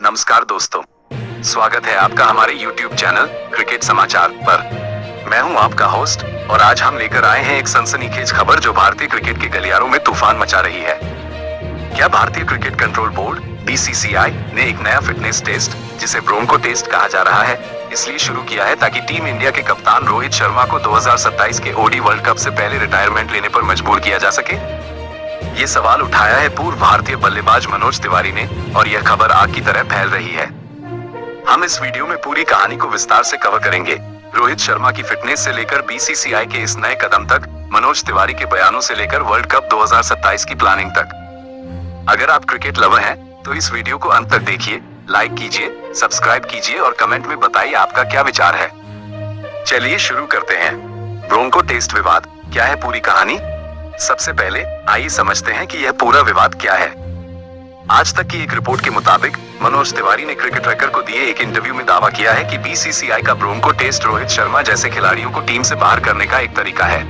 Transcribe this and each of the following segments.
नमस्कार दोस्तों, स्वागत है आपका हमारे YouTube चैनल क्रिकेट समाचार पर। मैं हूं आपका होस्ट और आज हम लेकर आए हैं एक सनसनीखेज खबर जो भारतीय क्रिकेट के गलियारों में तूफान मचा रही है। क्या भारतीय क्रिकेट कंट्रोल बोर्ड BCCI ने एक नया फिटनेस टेस्ट, जिसे ब्रोंको टेस्ट कहा जा रहा है, इसलिए शुरू किया है ताकि टीम इंडिया के कप्तान रोहित शर्मा को 2027 के ODI वर्ल्ड कप से पहले रिटायरमेंट लेने पर मजबूर किया जा सके। ये सवाल उठाया है पूर्व भारतीय बल्लेबाज मनोज तिवारी ने और यह खबर आग की तरह फैल रही है। हम इस वीडियो में पूरी कहानी को विस्तार से कवर करेंगे, रोहित शर्मा की फिटनेस से लेकर BCCI के इस नए कदम तक, मनोज तिवारी के बयानों से लेकर वर्ल्ड कप 2027 की प्लानिंग तक। अगर आप क्रिकेट लवर हैं तो इस वीडियो को अंत तक देखिए, लाइक कीजिए, सब्सक्राइब कीजिए और कमेंट में बताइए आपका क्या विचार है। चलिए शुरू करते हैं। ब्रोंको टेस्ट विवाद, क्या है पूरी कहानी? सबसे पहले आइए समझते हैं कि यह पूरा विवाद क्या है। आज तक की एक रिपोर्ट के मुताबिक मनोज तिवारी ने क्रिकेट ट्रैकर को दिए एक इंटरव्यू में दावा किया है कि BCCI का ब्रोंको टेस्ट रोहित शर्मा जैसे खिलाड़ियों को टीम से बाहर करने का एक तरीका है।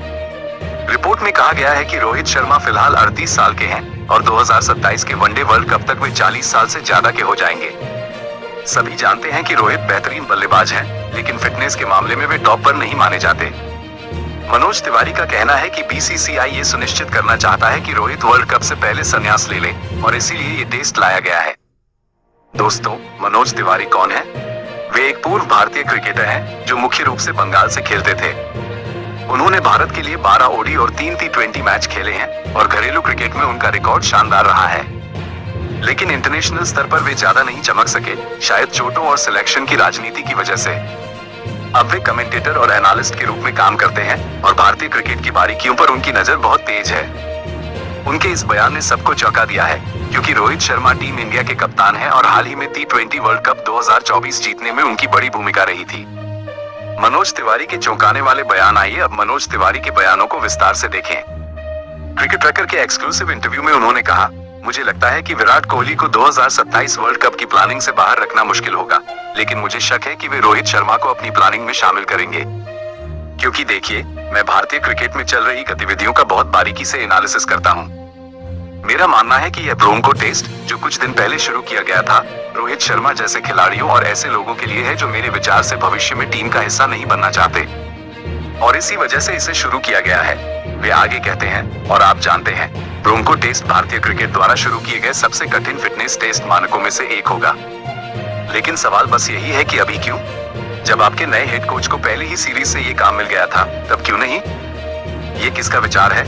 रिपोर्ट में कहा गया है कि रोहित शर्मा फिलहाल 38 साल के हैं और 2027 के वनडे वर्ल्ड कप तक वे 40 साल से ज्यादा के हो जाएंगे। सभी जानते हैं कि रोहित बेहतरीन बल्लेबाज हैं, लेकिन फिटनेस के मामले में वे टॉप पर नहीं माने जाते। मनोज तिवारी का कहना है कि BCCI ये सुनिश्चित करना चाहता है कि रोहित वर्ल्ड कप से पहले संन्यास ले ले और इसीलिए ये टेस्ट लाया गया है। दोस्तों, मनोज तिवारी कौन है? वे एक पूर्व भारतीय क्रिकेटर हैं जो मुख्य रूप से बंगाल से खेलते थे। उन्होंने भारत के लिए 12 ODI और 3 T20 मैच खेले हैं और घरेलू क्रिकेट में उनका रिकॉर्ड शानदार रहा है। लेकिन इंटरनेशनल स्तर पर वे ज्यादा नहीं चमक सके, शायद चोटों और सिलेक्शन की राजनीति की वजह से। अब वे कमेंटेटर और एनालिस्ट के रूप में काम करते हैं और भारतीय क्रिकेट की बारीकियों पर उनकी नजर बहुत तेज है। उनके इस बयान ने सबको चौंका दिया है, क्योंकि रोहित शर्मा टीम इंडिया के कप्तान हैं और हाल ही में T20 वर्ल्ड कप 2024 जीतने में उनकी बड़ी भूमिका रही थी। मनोज तिवारी के चौंकाने वाले बयान, आइए अब मनोज तिवारी के बयानों को विस्तार से देखें। क्रिकेट ट्रैकर के एक्सक्लूसिव इंटरव्यू में उन्होंने कहा, मुझे लगता है कि विराट कोहली को 2027 वर्ल्ड कप की प्लानिंग से बाहर रखना मुश्किल होगा, लेकिन मुझे शक है कि वे रोहित शर्मा को अपनी प्लानिंग में शामिल करेंगे। क्योंकि देखिए, मैं भारतीय क्रिकेट में चल रही गतिविधियों का बहुत बारीकी से एनालिसिस करता हूं। मेरा मानना है कि यह ब्रोंको टेस्ट, जो कुछ दिन पहले शुरू किया गया था, रोहित शर्मा जैसे खिलाड़ियों और ऐसे लोगों के लिए है जो मेरे विचार से भविष्य में टीम का हिस्सा नहीं बनना चाहते, और इसी वजह से इसे शुरू किया गया है। वे आगे कहते हैं, और आप जानते हैं, ब्रोंको टेस्ट भारतीय क्रिकेट द्वारा शुरू किए गए सबसे कठिन फिटनेस टेस्ट मानकों में से एक होगा। लेकिन सवाल बस यही है कि अभी क्यों? जब आपके नए हेड कोच को पहले ही सीरीज से ये काम मिल गया था, तब क्यों नहीं? ये किसका विचार है?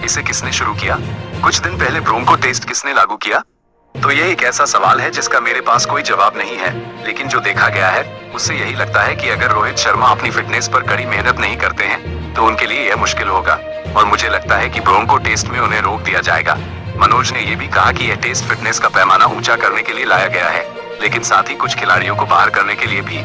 इसे किसने शुरू किया? कुछ दिन पहले ब्रोंको टेस्ट किसने लागू किया? तो ये एक ऐसा सवाल है जिसका मेरे पास कोई जवाब नहीं है, लेकिन जो देखा गया है उससे यही लगता है कि अगर रोहित शर्मा अपनी फिटनेस पर कड़ी मेहनत नहीं करते हैं तो उनके लिए यह मुश्किल होगा, और मुझे लगता है कि ब्रोंको टेस्ट में उन्हें रोक दिया जाएगा। मनोज ने यह भी कहा कि यह टेस्ट फिटनेस का पैमाना ऊंचा करने के लिए लाया गया है, लेकिन साथ ही कुछ खिलाड़ियों को बाहर करने के लिए भी।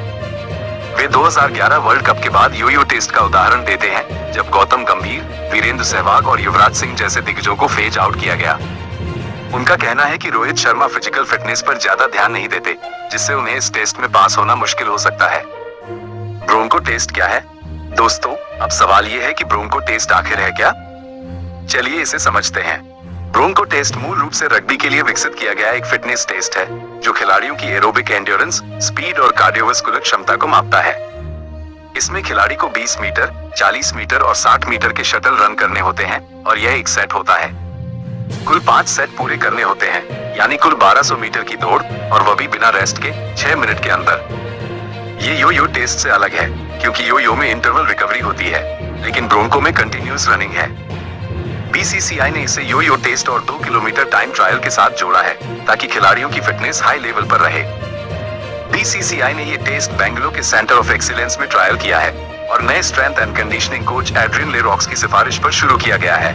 वे 2011 वर्ल्ड कप के बाद यो-यो टेस्ट का उदाहरण देते हैं, जब गौतम गंभीर, वीरेंद्र सहवाग और युवराज सिंह जैसे दिग्गजों को फेज आउट किया गया। उनका कहना है कि रोहित शर्मा फिजिकल फिटनेस पर ज्यादा ध्यान नहीं देते, जिससे उन्हें इस टेस्ट में पास होना मुश्किल हो सकता है। ब्रोंको टेस्ट क्या है? दोस्तों, अब सवाल ये है कि ब्रोंको टेस्ट आखिर है क्या? चलिए इसे समझते हैं। ब्रोंको टेस्ट मूल रूप से रग्बी के लिए विकसित किया गया एक फिटनेस टेस्ट है, जो खिलाड़ियों की एरोबिक एंड्योरेंस, स्पीड और कार्डियोवास्कुलर क्षमता को मापता है। इसमें खिलाड़ी को 20 मीटर, 40 मीटर और 60 मीटर के शटल रन करने होते हैं और यह एक सेट होता है। कुल 5 सेट पूरे करने होते हैं, यानी कुल 1200 मीटर की दौड़, और वह भी बिना रेस्ट के 6 मिनट के अंदर। ये यो-यो टेस्ट से अलग है, क्योंकि यो-यो में इंटरवल रिकवरी होती है, लेकिन ब्रोंको में कंटिन्यूअस रनिंग है। BCCI ने इसे यो-यो टेस्ट और 2 किलोमीटर टाइम ट्रायल के साथ जोड़ा है, ताकि खिलाड़ियों की फिटनेस हाई लेवल पर रहे। BCCI ने ये टेस्ट बेंगलुरु के सेंटर ऑफ एक्सीलेंस में ट्रायल किया है और नए strength and conditioning coach Adrian Leroux की सिफारिश पर शुरू किया गया है।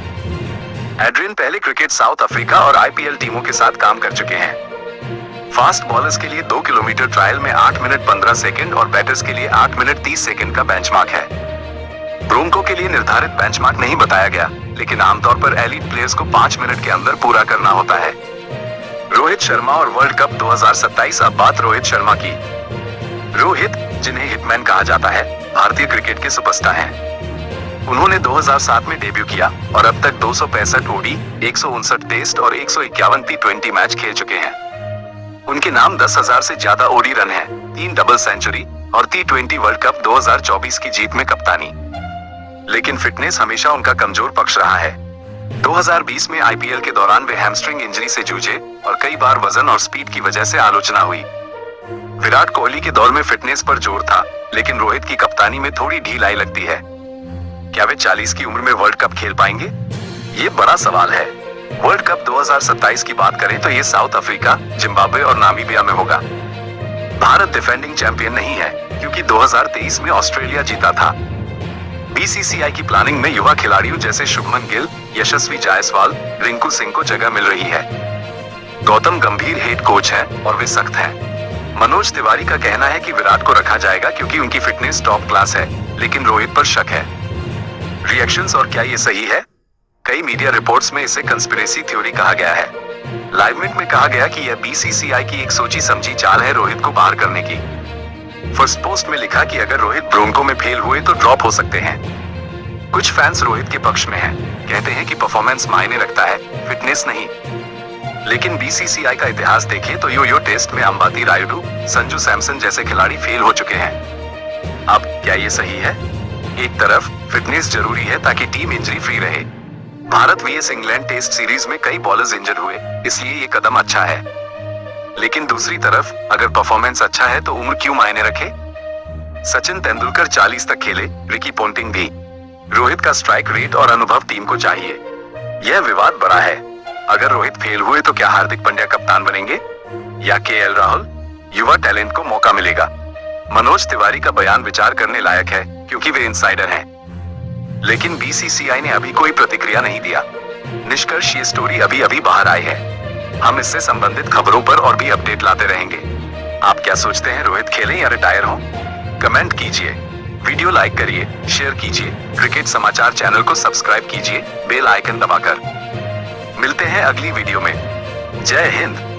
एड्रियन पहले क्रिकेट साउथ अफ्रीका और IPL टीमों के साथ काम कर चुके हैं। फास्ट बॉलर्स के लिए 2 किलोमीटर ट्रायल में 8 मिनट 15 सेकंड और बैटर्स के लिए 8 मिनट 30 सेकंड का बेंचमार्क है। ब्रोंको के लिए निर्धारित बेंचमार्क नहीं बताया गया, लेकिन आमतौर पर एलीट प्लेयर्स को 5 मिनट के अंदर पूरा करना होता है। रोहित शर्मा और वर्ल्ड कप 2027। अब बात रोहित शर्मा की। रोहित, जिन्हें हिटमैन कहा जाता है, भारतीय क्रिकेट के सुपरस्टार हैं। उन्होंने 2007 में डेब्यू किया और अब तक 265 ODI, 159 टेस्ट और 151 T20 मैच खेल चुके हैं। उनके नाम 10,000 से ज्यादा ओडी रन है, 3 डबल सेंचुरी और T20 वर्ल्ड कप 2024 की जीत में कप्तानी। लेकिन फिटनेस हमेशा उनका कमजोर पक्ष रहा है। 2020 में आईपीएल के दौरान वे हैमस्ट्रिंग इंजरी से जूझे और कई बार वजन और स्पीड की वजह से आलोचना हुई। विराट कोहली के दौर में फिटनेस पर जोर था, लेकिन रोहित की कप्तानी में थोड़ी ढीलाई लगती है। क्या वे 40 की उम्र में वर्ल्ड कप खेल पाएंगे? ये बड़ा सवाल है। वर्ल्ड कप 2027 की बात करें तो ये साउथ अफ्रीका, जिम्बाब्वे और नामीबिया में होगा। भारत डिफेंडिंग चैंपियन नहीं है, क्योंकि 2023 में ऑस्ट्रेलिया जीता था। बीसीसीआई की प्लानिंग में युवा खिलाड़ियों जैसे शुभमन गिल, यशस्वी जायसवाल, रिंकू सिंह को जगह मिल रही है। गौतम गंभीर हेड कोच है और वे सख्त हैं। मनोज तिवारी का कहना है कि विराट को रखा जाएगा क्योंकि उनकी फिटनेस टॉप क्लास है, लेकिन रोहित पर शक है। रिएक्शंस और क्या ये सही है? कई मीडिया रिपोर्ट्स में इसे कंस्पिरेसी थ्योरी कहा गया है। लाइव मिनट में कहा गया कि यह बीसीसीआई की एक सोची समझी चाल है रोहित को बाहर करने की। फर्स्ट पोस्ट में लिखा कि अगर रोहित ब्रोंको में फेल हुए तो ड्रॉप हो सकते हैं। कुछ फैंस रोहित के पक्ष में हैं, कहते हैं कि परफॉर्मेंस मायने रखता है, फिटनेस नहीं। लेकिन बीसीसीआई का इतिहास देखें तो यो टेस्ट में अंबाती रायुडू, संजू सैमसन जैसे खिलाड़ी फेल हो चुके हैं। अब क्या ये सही है? एक तरफ फिटनेस जरूरी है ताकि टीम इंजरी फ्री रहे। Bharat vs England test series में कई बॉलर्स इंजर्ड हुए, इसलिए ये कदम अच्छा है। लेकिन दूसरी तरफ अगर परफॉर्मेंस अच्छा है तो उम्र क्यों मायने रखे? सचिन तेंदुलकर 40 तक खेले, रिकी पोंटिंग भी। रोहित का स्ट्राइक रेट और अनुभव टीम को चाहिए। यह विवाद बड़ा है। अगर रोहित फेल हुए तो क्या हार्दिक पांड्या कप्तान बनेंगे या केएल राहुल? युवा टैलेंट को मौका मिलेगा। मनोज तिवारी का बयान विचार करने लायक है, क्योंकि वे इनसाइडर हैं। लेकिन बीसीसीआई ने अभी कोई प्रतिक्रिया नहीं दिया। निष्कर्ष ये स्टोरी अभी बाहर आई है। हम इससे संबंधित खबरों पर और भी अपडेट लाते रहेंगे। आप क्या सोचते हैं, रोहित खेलें या रिटायर हो? कमेंट कीजिए, वीडियो लाइक करिए, शेयर कीजिए। क्रिकेट समाचार चैनल को सब्सक्राइब कीजिए बेल आइकन दबाकर। मिलते हैं अगली वीडियो में। जय हिंद।